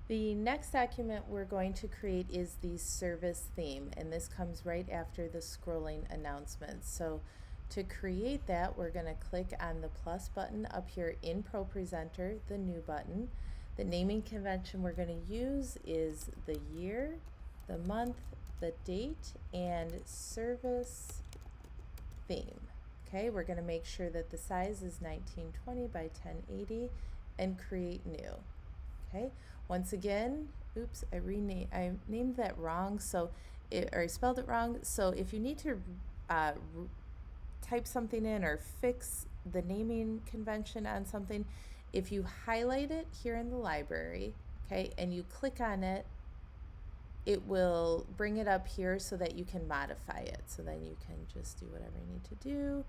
The next document we're going to create is the service theme, and this comes right after the scrolling announcements. So to create that, we're going to click on the plus button up here in ProPresenter, the new button. The naming convention we're going to use is the year, the month, the date, and service theme. Okay, we're going to make sure that the size is 1920 by 1080 and create new. Okay, once again, oops, I named that wrong, or I spelled it wrong. So if you need to type something in or fix the naming convention on something, if you highlight it here in the library, okay, and you click on it, it will bring it up here so that you can modify it. So then you can just do whatever you need to do,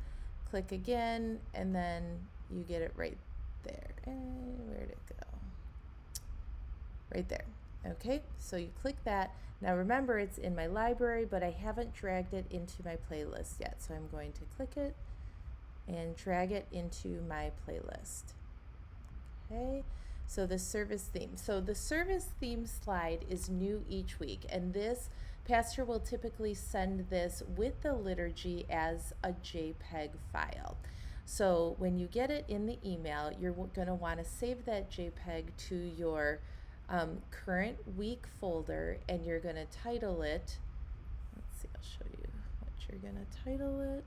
click again, and then you get it right there. And where'd it go? Right there. Okay, so you click that. Now remember, it's in my library, but I haven't dragged it into my playlist yet. So I'm going to click it and drag it into my playlist. Okay, so the service theme. So the service theme slide is new each week, and this pastor will typically send this with the liturgy as a JPEG file. So when you get it in the email, you're going to want to save that JPEG to your current week folder, and you're going to title it, let's see, I'll show you what you're going to title it.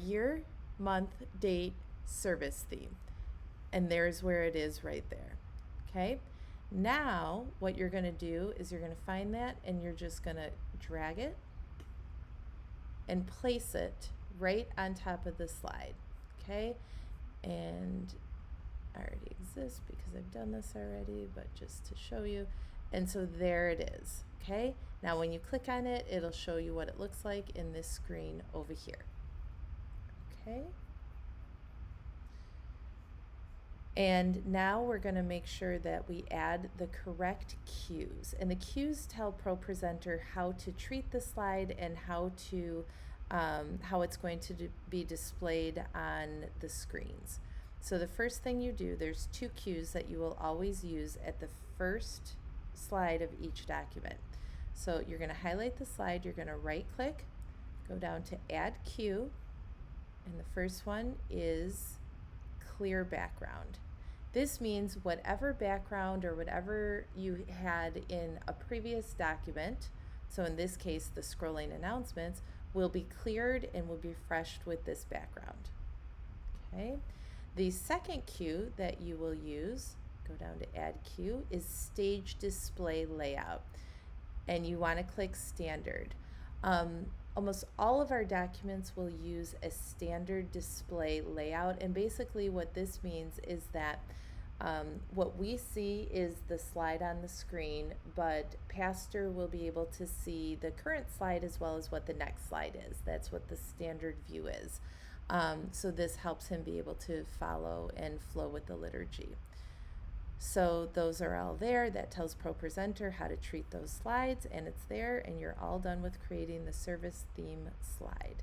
Year, month, date, service theme. And there's where it is right there. Okay, now what you're going to do is you're going to find that, and you're just going to drag it and place it right on top of the slide. Okay, and I already exist because I've done this already, but just to show you. And so there it is. Okay, now when you click on it, it'll show you what it looks like in this screen over here. Okay, and now we're going to make sure that we add the correct cues, and the cues tell ProPresenter how to treat the slide and how it's going to be displayed on the screens. So the first thing you do, there's two cues that you will always use at the first slide of each document. So you're going to highlight the slide, you're going to right click, go down to add cue, and the first one is clear background. This means whatever background or whatever you had in a previous document, so in this case the scrolling announcements, will be cleared and will be refreshed with this background. Okay. The second cue that you will use, go down to add cue, is stage display layout, and you want to click standard. Almost all of our documents will use a standard display layout, and basically what this means is that what we see is the slide on the screen, but Pastor will be able to see the current slide as well as what the next slide is. That's what the standard view is. So this helps him be able to follow and flow with the liturgy. So those are all there. That tells ProPresenter how to treat those slides, and it's there, and you're all done with creating the service theme slide.